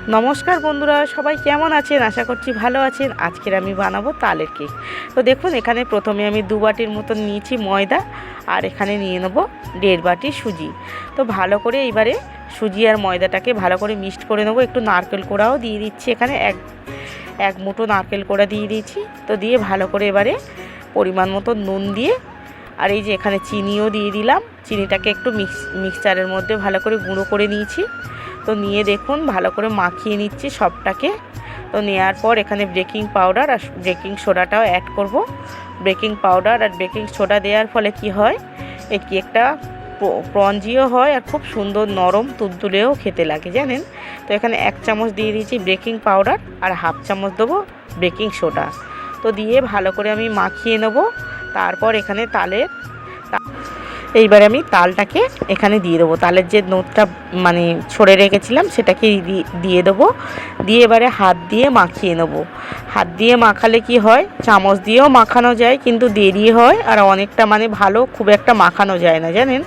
নমস্কার বন্ধুরা, সবাই কেমন আছেন? আশা করছি ভালো আছেন। আজকের আমি বানাবো তালের কেক। তো দেখুন, এখানে প্রথমে আমি 2 বাটির মতন নিয়েছি ময়দা, আর এখানে নিয়ে নেব 1.5 বাটি সুজি। তো ভালো করে এবারে সুজি আর ময়দাটাকে ভালো করে মিক্সড করে নেব। একটু নারকেল কোড়াও দিয়ে দিচ্ছি, এখানে এক মুঠো নারকেল কোড়া দিয়ে দিয়েছি। তো দিয়ে ভালো করে এবারে পরিমাণ মতো নুন দিয়ে, আর এই যে এখানে চিনিও দিয়ে দিলাম। চিনিটাকে একটু মিক্সচারের মধ্যে ভালো করে গুঁড়ো করে নিয়েছি। তো নিয়ে দেখুন ভালো করে মাখিয়ে নিচ্ছি সবটাকে। তো নেওয়ার পর এখানে বেকিং পাউডার আর বেকিং সোডাটাও অ্যাড করব। বেকিং পাউডার আর বেকিং সোডা দেওয়ার ফলে কি হয়, এই কেকটা স্পঞ্জিও হয় আর খুব সুন্দর নরম তুলতুলেও খেতে লাগে, জানেন। তো এখানে 1 চামচ দিয়ে দিয়েছি বেকিং পাউডার আর 1/2 চামচ দেবো বেকিং সোডা। তো দিয়ে ভালো করে আমি মাখিয়ে নেব। তারপর এখানে এইবারে আমি তালটাকে এখানে দিয়ে দেবো। তালের যে নোটটা মানে ছড়ে রেখেছিলাম সেটাকে দিয়ে দেবো। দিয়ে এবারে হাত দিয়ে মাখিয়ে নেব। হাত দিয়ে মাখালে কি হয়, চামচ দিয়েও মাখানো যায় কিন্তু দেরি হয়, আর অনেকটা মানে ভালো খুব একটা মাখানো যায় না, জানেন।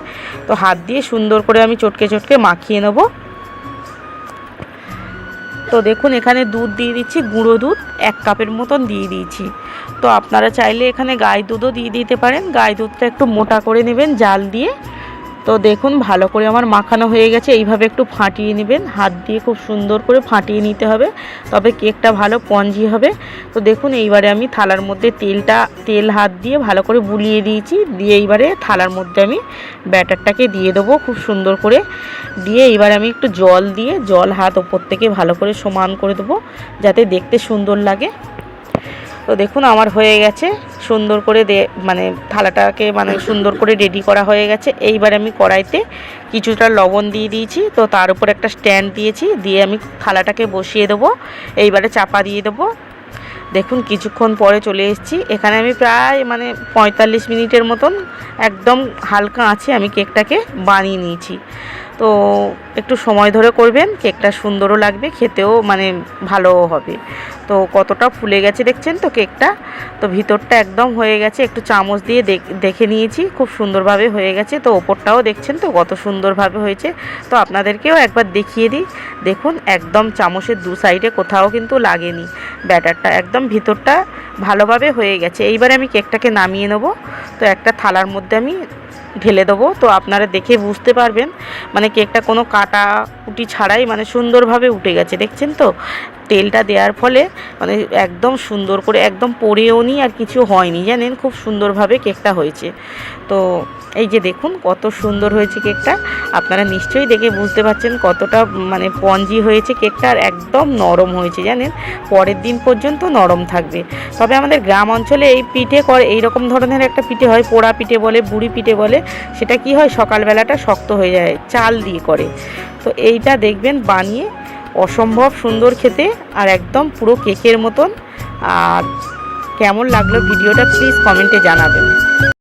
তো হাত দিয়ে সুন্দর করে আমি চটকে চটকে মাখিয়ে নেব। তো দেখুন এখানে দুধ দিয়ে দিচ্ছি, গুঁড়ো দুধ 1 কাপের মতন দিয়ে দিয়েছি। তো আপনারা চাইলে এখানে গাই দুধও দিয়ে দিতে পারেন। গাই দুধটা একটু মোটা করে নেবেন জাল দিয়ে। তো দেখুন ভালো করে আমার মাখানো হয়ে গেছে। এইভাবে একটু ফাটিয়ে নেবেন, হাত দিয়ে খুব সুন্দর করে ফাটিয়ে নিতে হবে, তবে কেকটা ভালো স্পঞ্জি হবে। তো দেখুন এইবারে আমি থালার মধ্যে তেল হাত দিয়ে ভালো করে বুলিয়ে দিয়েছি। দিয়ে এইবারে থালার মধ্যে আমি ব্যাটারটাকে দিয়ে দেবো খুব সুন্দর করে। দিয়ে এইবারে আমি একটু জল হাত ওপর থেকে ভালো করে সমান করে দেবো যাতে দেখতে সুন্দর লাগে। তো দেখুন আমার হয়ে গেছে সুন্দর করে মানে থালাটাকে মানে সুন্দর করে রেডি করা হয়ে গেছে। এইবার আমি কড়াইতে কিছুটা লবণ দিয়ে দিয়েছি। তো তার উপর একটা স্ট্যান্ড দিয়েছি, দিয়ে আমি থালাটাকে বসিয়ে দেবো। এইবারে চাপা দিয়ে দেবো। দেখুন কিছুক্ষণ পরে চলে এসেছি। এখানে আমি প্রায় মানে 45 মিনিটের মতন একদম হালকা আঁচে আমি কেকটাকে বানিয়ে নিয়েছি। তো একটু সময় ধরে করবেন, কেকটা সুন্দরও লাগবে, খেতেও মানে ভালোও হবে। তো কতটা ফুলে গেছে দেখছেন তো কেকটা। তো ভিতরটা একদম হয়ে গেছে, একটু চামচ দিয়ে দেখে নিয়েছি, খুব সুন্দরভাবে হয়ে গেছে। তো ওপরটাও দেখছেন তো কত সুন্দরভাবে হয়েছে। তো আপনাদেরকেও একবার দেখিয়ে দিই। দেখুন একদম চামচের 2 সাইডে কোথাও কিন্তু লাগেনি, ব্যাটারটা একদম ভিতরটা ভালোভাবে হয়ে গেছে। এইবারে আমি কেকটাকে নামিয়ে নেব। তো একটা থালার মধ্যে আমি ঢেলে দেবো। তো আপনারা দেখে বুঝতে পারবেন মানে কেকটা কোনো কাটা কুটি ছাড়াই মানে সুন্দরভাবে উঠে গেছে, দেখছেন তো। তেলটা দেওয়ার ফলে মানে একদম সুন্দর করে একদম পড়েও নি আর কিছু হয়নি, জানেন, খুব সুন্দরভাবে কেকটা হয়েছে। তো এই যে দেখুন কত সুন্দর হয়েছে কেকটা। আপনারা নিশ্চয়ই দেখে বুঝতে পারছেন কতটা মানে স্পঞ্জি হয়েছে কেকটা, আর একদম নরম হয়েছে, জানেন, পরের দিন পর্যন্ত নরম থাকবে। তবে আমাদের গ্রাম অঞ্চলে এই পিঠে করে, এইরকম ধরনের একটা পিঠে হয়, পোড়া পিঠে বলে, বুড়ি পিঠে বলে। সেটা কি হয়, সকালবেলাটা শক্ত হয়ে যায়, চাল দিয়ে করে। তো এইটা দেখবেন বানিয়ে অসম্ভব সুন্দর খেতে, আর একদম পুরো কেকের মতন। আর কেমন লাগলো ভিডিওটা প্লিজ কমেন্টে জানাবেন।